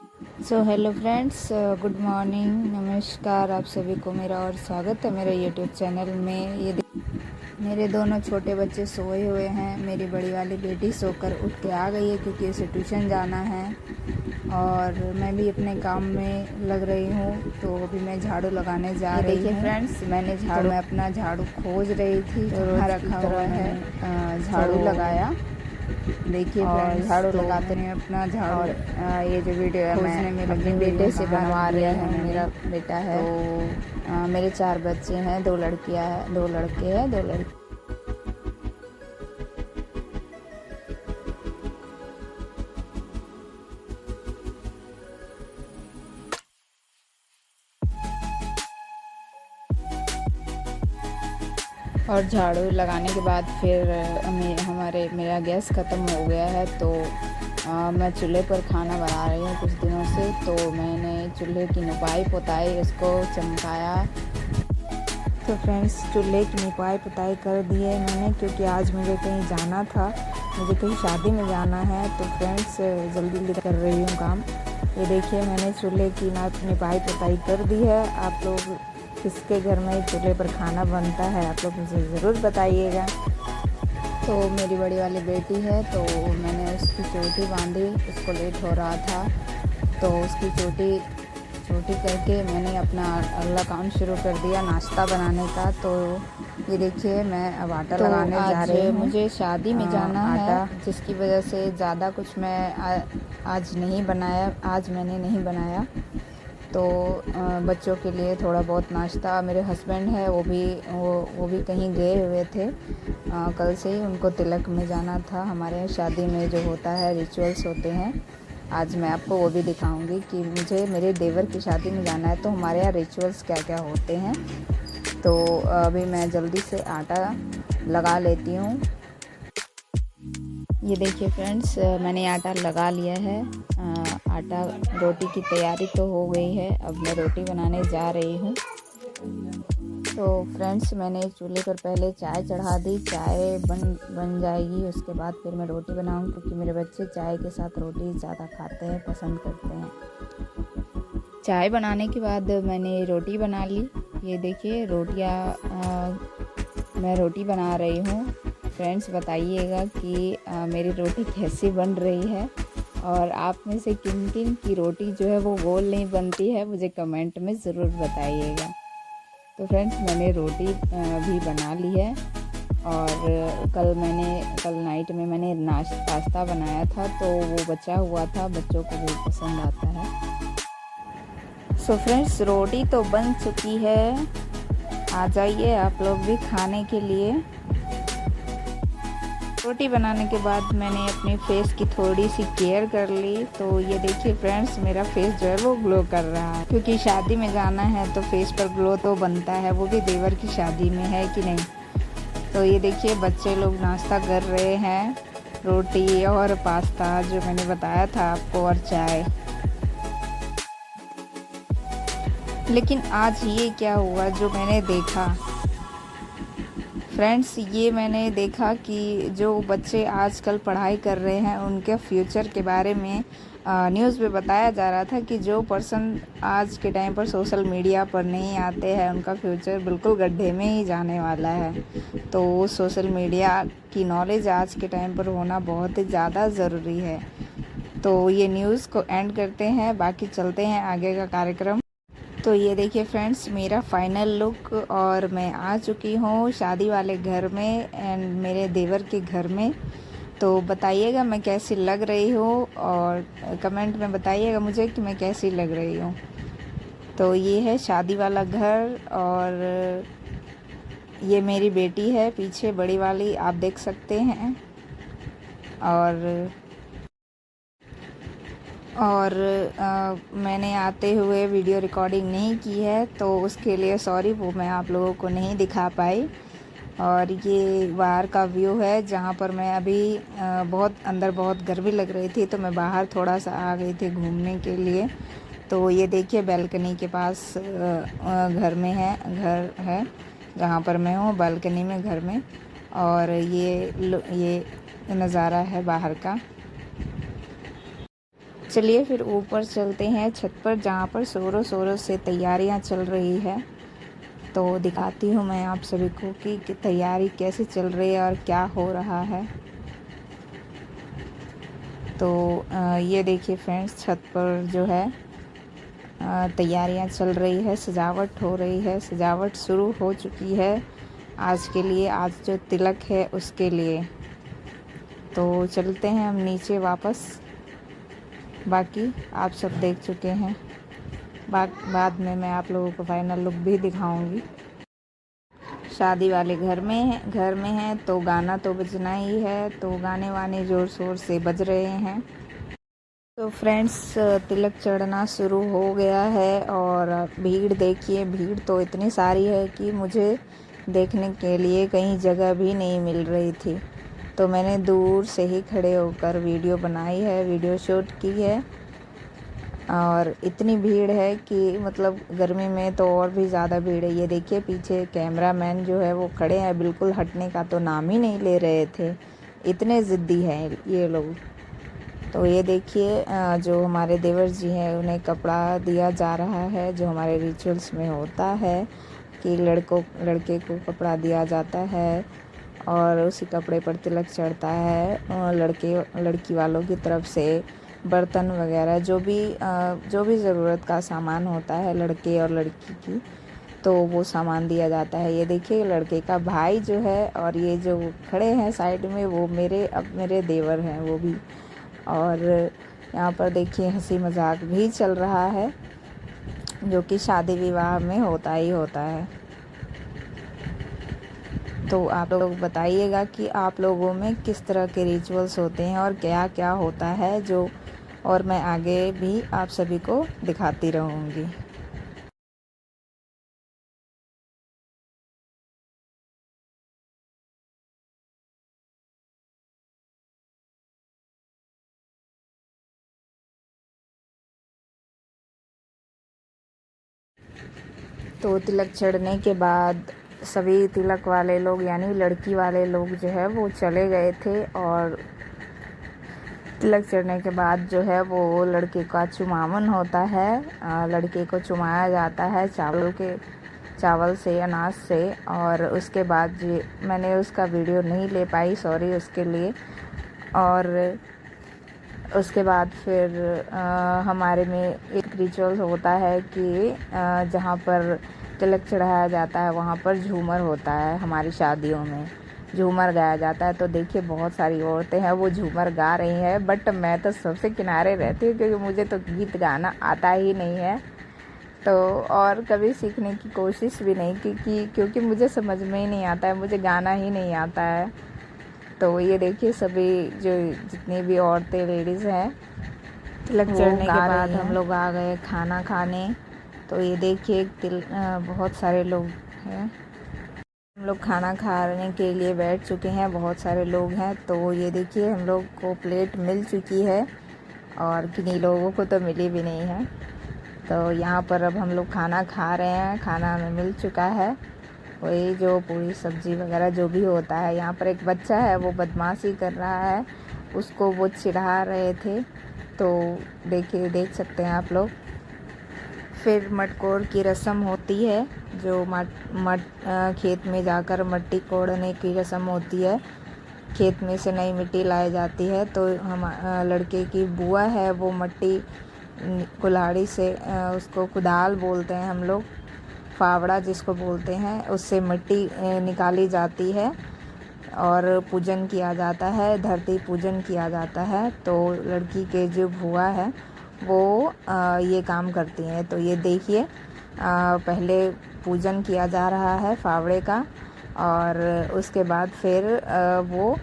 So hello friends, good morning, नमस्कार। आप सभी को मेरा और स्वागत है मेरे यूट्यूब चैनल में। मेरे दोनों छोटे बच्चे सोए हुए हैं। मेरी बड़ी वाली बेटी सोकर उठ के आ गई है क्योंकि उसे ट्यूशन जाना है और मैं भी अपने काम में लग रही हूँ। तो अभी मैं झाड़ू लगाने जा रही हूँ। देखिए फ्रेंड्स, मैं अपना झाड़ू खोज रही थी, कहाँ रखा हुआ है। झाड़ू लगाया। देखिए फ्रेंड्स, झाड़ू लगाते हैं अपना झाड़ू। और ये जो वीडियो है मैं अपने बेटे से बनवा रही हूँ। मेरा बेटा है। तो मेरे 4 बच्चे हैं, 2 लड़कियां हैं, 2 लड़के हैं, 2 लड़की। और झाड़ू लगाने के बाद फिर मेरा गैस ख़त्म हो गया है। तो मैं चूल्हे पर खाना बना रही हूँ कुछ दिनों से। तो मैंने चूल्हे की निपाई पुताई उसको चमकाया। तो फ्रेंड्स, चूल्हे की निपाई पुताई कर दिए मैंने क्योंकि आज मुझे कहीं जाना था, मुझे कहीं शादी में जाना है। तो फ्रेंड्स, जल्दी जल्दी कर रही हूँ काम। ये देखिए, मैंने चूल्हे की निपाई पुताई कर दी है। आप लोग किसके घर में चूल्हे पर खाना बनता है, आप लोग मुझे ज़रूर बताइएगा। तो मेरी बड़ी वाली बेटी है, तो मैंने उसकी चोटी बांधी, उसको लेट हो रहा था तो उसकी चोटी करके मैंने अपना अगला काम शुरू कर दिया, नाश्ता बनाने का। तो ये देखिए, मैं अब आटा लगाने जा रही हूँ। मुझे शादी में जाना है, जिसकी वजह से ज़्यादा कुछ मैं आज मैंने नहीं बनाया। तो बच्चों के लिए थोड़ा बहुत नाश्ता। मेरे हस्बैंड है, वो भी कहीं गए हुए थे। कल से ही उनको तिलक में जाना था। हमारे यहाँ शादी में जो होता है, रिचुअल्स होते हैं। आज मैं आपको वो भी दिखाऊंगी कि मुझे मेरे देवर की शादी में जाना है तो हमारे यहाँ रिचुअल्स क्या क्या होते हैं। तो अभी मैं जल्दी से आटा लगा लेती हूँ। ये देखिए फ्रेंड्स, मैंने आटा लगा लिया है। आटा रोटी की तैयारी तो हो गई है। अब मैं रोटी बनाने जा रही हूँ। तो फ्रेंड्स, मैंने चूल्हे पर पहले चाय चढ़ा दी। चाय बन जाएगी, उसके बाद फिर मैं रोटी बनाऊँ क्योंकि मेरे बच्चे चाय के साथ रोटी ज़्यादा खाते हैं, पसंद करते हैं। चाय बनाने के बाद मैंने रोटी बना ली। ये देखिए मैं रोटी बना रही हूँ। फ्रेंड्स, बताइएगा कि मेरी रोटी कैसी बन रही है और आप में से किन किन की रोटी जो है वो गोल नहीं बनती है, मुझे कमेंट में ज़रूर बताइएगा। तो फ्रेंड्स, मैंने रोटी भी बना ली है। और कल नाइट में मैंने पास्ता बनाया था, तो वो बचा हुआ था, बच्चों को वो पसंद आता है। सो फ्रेंड्स, रोटी तो बन चुकी है। आ जाइए आप लोग भी खाने के लिए। रोटी बनाने के बाद मैंने अपने फेस की थोड़ी सी केयर कर ली। तो ये देखिए फ्रेंड्स, मेरा फेस जो है वो ग्लो कर रहा है क्योंकि शादी में जाना है तो फेस पर ग्लो तो बनता है, वो भी देवर की शादी में, है कि नहीं। तो ये देखिए, बच्चे लोग नाश्ता कर रहे हैं, रोटी और पास्ता जो मैंने बताया था आपको, और चाय। लेकिन आज ये क्या हुआ जो मैंने देखा फ्रेंड्स, ये मैंने देखा कि जो बच्चे आजकल पढ़ाई कर रहे हैं उनके फ्यूचर के बारे में न्यूज़ में बताया जा रहा था कि जो पर्सन आज के टाइम पर सोशल मीडिया पर नहीं आते हैं उनका फ्यूचर बिल्कुल गड्ढे में ही जाने वाला है। तो सोशल मीडिया की नॉलेज आज के टाइम पर होना बहुत ही ज़्यादा ज़रूरी है। तो ये न्यूज़ को एंड करते हैं, बाकी चलते हैं आगे का कार्यक्रम। तो ये देखिए फ्रेंड्स, मेरा फाइनल लुक, और मैं आ चुकी हूँ शादी वाले घर में एंड मेरे देवर के घर में। तो बताइएगा मैं कैसी लग रही हूँ और कमेंट में बताइएगा मुझे कि मैं कैसी लग रही हूँ। तो ये है शादी वाला घर और ये मेरी बेटी है पीछे, बड़ी वाली, आप देख सकते हैं। और मैंने आते हुए वीडियो रिकॉर्डिंग नहीं की है तो उसके लिए सॉरी, वो मैं आप लोगों को नहीं दिखा पाई। और ये बाहर का व्यू है जहाँ पर मैं अभी अंदर बहुत गर्मी लग रही थी तो मैं बाहर थोड़ा सा आ गई थी घूमने के लिए। तो ये देखिए, बैल्कनी के पास घर है जहाँ पर मैं हूँ, बालकनी में, घर में। और ये नज़ारा है बाहर का। चलिए फिर ऊपर चलते हैं छत पर, जहाँ पर ज़ोरों शोरों से तैयारियां चल रही है। तो दिखाती हूँ मैं आप सभी को कि तैयारी कैसे चल रही है और क्या हो रहा है। तो ये देखिए फ्रेंड्स, छत पर जो है तैयारियां चल रही है, सजावट हो रही है। सजावट शुरू हो चुकी है आज के लिए, आज जो तिलक है उसके लिए। तो चलते हैं हम नीचे वापस, बाकी आप सब देख चुके हैं। बाद में मैं आप लोगों को फाइनल लुक भी दिखाऊंगी। शादी वाले घर में हैं तो गाना तो बजना ही है, तो गाने वाने ज़ोर शोर से बज रहे हैं। तो फ्रेंड्स, तिलक चढ़ना शुरू हो गया है और भीड़ देखिए, भीड़ तो इतनी सारी है कि मुझे देखने के लिए कहीं जगह भी नहीं मिल रही थी। तो मैंने दूर से ही खड़े होकर वीडियो बनाई है, वीडियो शूट की है। और इतनी भीड़ है कि मतलब गर्मी में तो और भी ज़्यादा भीड़ है। ये देखिए पीछे कैमरामैन जो है वो खड़े हैं, बिल्कुल हटने का तो नाम ही नहीं ले रहे थे, इतने ज़िद्दी हैं ये लोग। तो ये देखिए जो हमारे देवर जी हैं उन्हें कपड़ा दिया जा रहा है, जो हमारे रिचुअल्स में होता है कि लड़के को कपड़ा दिया जाता है और उसी कपड़े पर तिलक चढ़ता है। लड़की वालों की तरफ से बर्तन वगैरह जो भी ज़रूरत का सामान होता है लड़के और लड़की की, तो वो सामान दिया जाता है। ये देखिए लड़के का भाई जो है और ये जो खड़े हैं साइड में वो मेरे देवर हैं वो भी। और यहाँ पर देखिए हंसी मजाक भी चल रहा है, जो कि शादी विवाह में होता ही होता है। तो आप लोग बताइएगा कि आप लोगों में किस तरह के रिचुअल्स होते हैं और क्या क्या होता है, जो और मैं आगे भी आप सभी को दिखाती रहूँगी। तो तिलक चढ़ने के बाद सभी तिलक वाले लोग यानी लड़की वाले लोग जो है वो चले गए थे। और तिलक चढ़ने के बाद जो है वो लड़के का चुमावन होता है, लड़के को चुमाया जाता है चावल से, अनाज से। और उसके बाद जी मैंने उसका वीडियो नहीं ले पाई, सॉरी उसके लिए। और उसके बाद फिर हमारे में एक रिचुअल होता है कि जहाँ पर तिलक चढ़ाया जाता है वहाँ पर झूमर होता है। हमारी शादियों में झूमर गाया जाता है। तो देखिए बहुत सारी औरतें हैं वो झूमर गा रही हैं, बट मैं तो सबसे किनारे रहती हूँ क्योंकि मुझे तो गीत गाना आता ही नहीं है। तो और कभी सीखने की कोशिश भी नहीं की क्योंकि मुझे समझ में ही नहीं आता है, मुझे गाना ही नहीं आता है। तो ये देखिए सभी जो जितनी भी औरतें लेडीज़ हैं तिलक चढ़ने के बाद हम लोग आ गए खाना खाने। तो ये देखिए बहुत सारे लोग हैं, हम लोग खाना खाने के लिए बैठ चुके हैं, बहुत सारे लोग हैं। तो ये देखिए हम लोग को प्लेट मिल चुकी है और किन्हीं लोगों को तो मिली भी नहीं है। तो यहाँ पर अब हम लोग खाना खा रहे हैं, खाना हमें मिल चुका है, वही जो पूरी सब्जी वगैरह जो भी होता है। यहाँ पर एक बच्चा है वो बदमाशी कर रहा है, उसको वो चिढ़ा रहे थे, तो देखिए देख सकते हैं आप लोग। फिर मटकोर की रस्म होती है, जो खेत में जाकर मट्टी कोड़ने की रस्म होती है। खेत में से नई मिट्टी लाई जाती है, तो हम लड़के की बुआ है वो मट्टी कुल्हाड़ी से, उसको कुदाल बोलते हैं हम लोग, फावड़ा जिसको बोलते हैं, उससे मिट्टी निकाली जाती है और पूजन किया जाता है, धरती पूजन किया जाता है। तो लड़की के जो बुआ है वो ये काम करती हैं। तो ये देखिए पहले पूजन किया जा रहा है फावड़े का, और उसके बाद फिर वो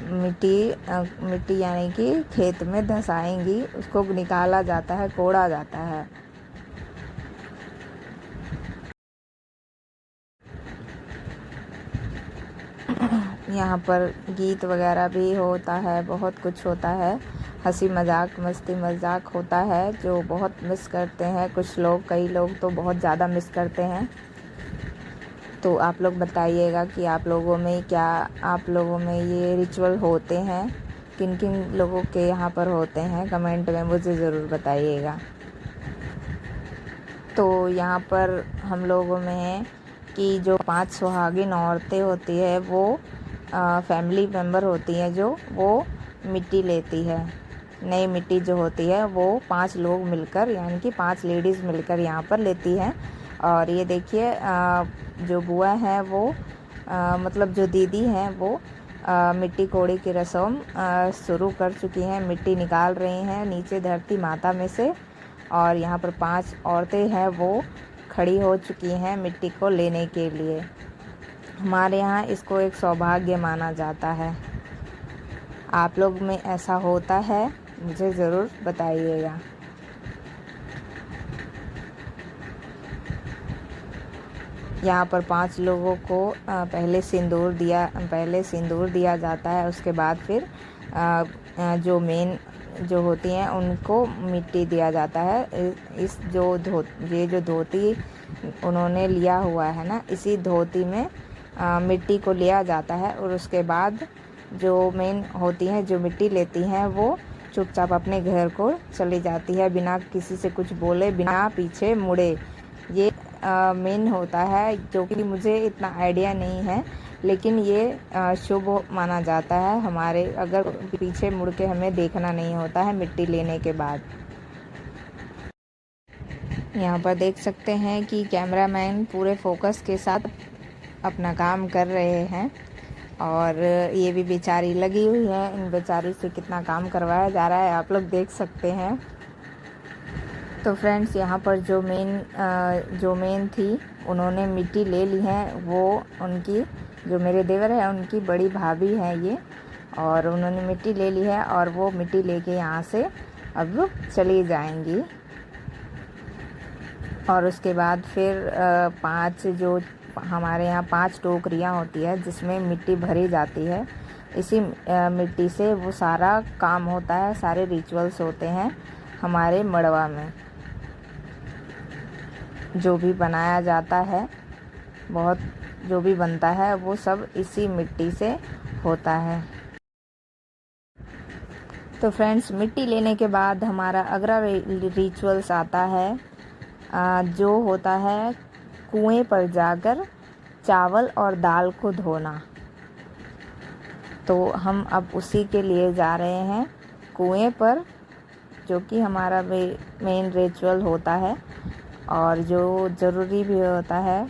मिट्टी यानी कि खेत में धंसाएंगी, उसको निकाला जाता है, कोड़ा जाता है। यहाँ पर गीत वगैरह भी होता है, बहुत कुछ होता है, हंसी मजाक मस्ती मजाक होता है, जो बहुत मिस करते हैं कुछ लोग, कई लोग तो बहुत ज़्यादा मिस करते हैं। तो आप लोग बताइएगा कि आप लोगों में ये रिचुअल होते हैं किन किन लोगों के यहाँ पर होते हैं कमेंट में मुझे ज़रूर बताइएगा। तो यहाँ पर हम लोगों में है कि जो 5 सुहागिन औरतें होती है वो फैमिली मेम्बर होती हैं, जो वो मिट्टी लेती है। नई मिट्टी जो होती है वो 5 लोग मिलकर यानी कि 5 लेडीज़ मिलकर यहाँ पर लेती हैं। और ये देखिए जो बुआ है वो मतलब जो दीदी हैं वो मिट्टी कोड़ी की रस्म शुरू कर चुकी हैं। मिट्टी निकाल रही हैं नीचे धरती माता में से। और यहाँ पर 5 औरतें हैं वो खड़ी हो चुकी हैं मिट्टी को लेने के लिए। हमारे यहाँ इसको एक सौभाग्य माना जाता है। आप लोग में ऐसा होता है मुझे ज़रूर बताइएगा। यहाँ पर 5 लोगों को पहले सिंदूर दिया जाता है। उसके बाद फिर जो मेन जो होती हैं उनको मिट्टी दिया जाता है। ये जो धोती उन्होंने लिया हुआ है ना, इसी धोती में मिट्टी को लिया जाता है। और उसके बाद जो मेन होती हैं जो मिट्टी लेती हैं वो चुपचाप अपने घर को चली जाती है बिना किसी से कुछ बोले, बिना पीछे मुड़े। ये मेन होता है, जो कि मुझे इतना आइडिया नहीं है, लेकिन ये शुभ माना जाता है हमारे, अगर पीछे मुड़ के हमें देखना नहीं होता है मिट्टी लेने के बाद। यहाँ पर देख सकते हैं कि कैमरामैन पूरे फोकस के साथ अपना काम कर रहे हैं। और ये भी बेचारी लगी हुई है, इन बेचारी से कितना काम करवाया जा रहा है आप लोग देख सकते हैं। तो फ्रेंड्स यहाँ पर जो मेन थी उन्होंने मिट्टी ले ली है। वो उनकी जो मेरे देवर है उनकी बड़ी भाभी है ये, और उन्होंने मिट्टी ले ली है और वो मिट्टी लेके यहाँ से अब चली जाएंगी। और उसके बाद फिर 5 जो हमारे यहाँ 5 टोकरियाँ होती है जिसमें मिट्टी भरी जाती है। इसी मिट्टी से वो सारा काम होता है, सारे रिचुअल्स होते हैं हमारे मड़वा में। जो भी बनाया जाता है, बहुत जो भी बनता है वो सब इसी मिट्टी से होता है। तो फ्रेंड्स मिट्टी लेने के बाद हमारा अगला रिचुअल्स आता है जो होता है कुएं पर जाकर चावल और दाल को धोना। तो हम अब उसी के लिए जा रहे हैं कुएं पर, जो कि हमारा मेन रिचुअल होता है और जो ज़रूरी भी होता है।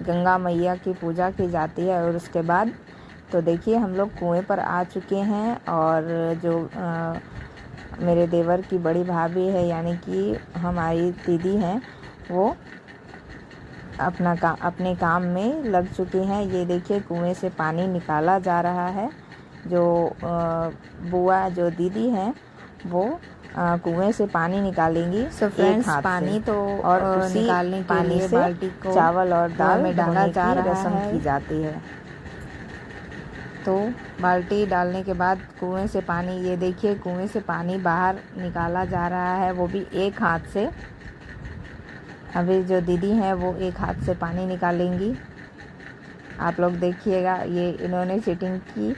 गंगा मैया की पूजा की जाती है। और उसके बाद तो देखिए हम लोग कुएं पर आ चुके हैं। और जो मेरे देवर की बड़ी भाभी है यानी कि हमारी दीदी हैं, वो अपने काम में लग चुकी हैं। ये देखिए कुएं से पानी निकाला जा रहा है। जो बुआ जो दीदी हैं वो कुएं से पानी निकालेंगी। सो फ्रेंड्स पानी तो और उसी निकालने के लिए बाल्टी को चावल और दाल में डाला जा रहा है, रस्म की जाती है। तो बाल्टी डालने के बाद कुएं से पानी, ये देखिए कुएं से पानी बाहर निकाला जा रहा है, वो भी एक हाथ से। अभी जो दीदी हैं वो एक हाथ से पानी निकालेंगी। आप लोग देखिएगा, ये इन्होंने चीटिंग की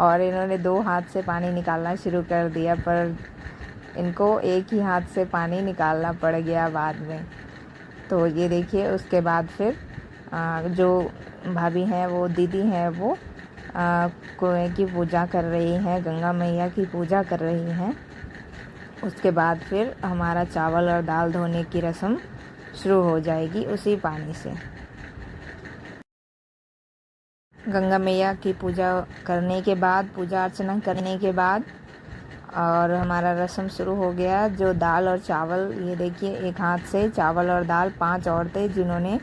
और इन्होंने 2 हाथ से पानी निकालना शुरू कर दिया, पर इनको एक ही हाथ से पानी निकालना पड़ गया बाद में। तो ये देखिए उसके बाद फिर जो भाभी हैं वो दीदी हैं वो कुएं की पूजा कर रही हैं, गंगा मैया की पूजा कर रही हैं। उसके बाद फिर हमारा चावल और दाल धोने की रस्म शुरू हो जाएगी उसी पानी से। गंगा मैया की पूजा करने के बाद, पूजा अर्चना करने के बाद और हमारा रस्म शुरू हो गया। जो दाल और चावल, ये देखिए एक हाथ से चावल और दाल 5 औरतें जिन्होंने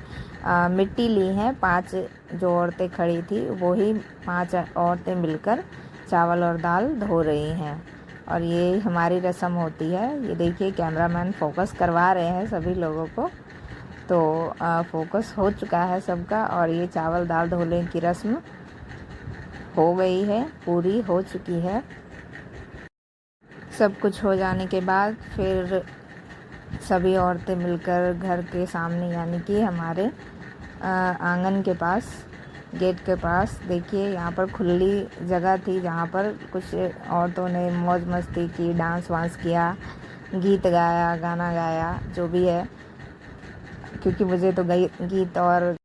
मिट्टी ली हैं, 5 जो औरतें खड़ी थी वही 5 औरतें मिलकर चावल और दाल धो रही हैं। और ये हमारी रस्म होती है। ये देखिए कैमरामैन फोकस करवा रहे हैं सभी लोगों को। तो फोकस हो चुका है सबका और ये चावल दाल धोने की रस्म हो गई है, पूरी हो चुकी है। सब कुछ हो जाने के बाद फिर सभी औरतें मिलकर घर के सामने यानी कि हमारे आंगन के पास गेट के पास देखिए यहाँ पर खुली जगह थी जहाँ पर कुछ औरतों ने मौज मस्ती की, डांस वांस किया, गीत गाया, गाना गाया, जो भी है, क्योंकि मुझे तो गीत और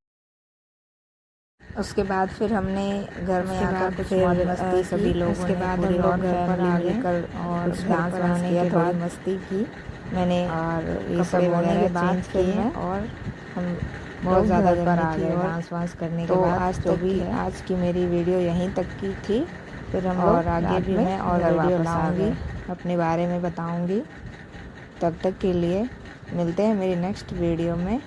उसके बाद फिर हमने घर में आकर कुछ मौज मस्ती सभी लोगों ने पूरी और फैमिली मिलकर और डांस वांस किया, थोड़ी मस्ती की मैंने और ये सब होने के बाद फिर मैं और हम बहुत ज़्यादा घर पर आ गए डांस वांस करने के बाद। आज तो भी आज की मेरी वीडियो यहीं तक की थी। फिर हम और आगे भी मैं और वीडियो लाऊंगी, अपने बारे में बताऊंगी। तब तक के लिए मिलते हैं मेरी नेक्स्ट वीडियो में।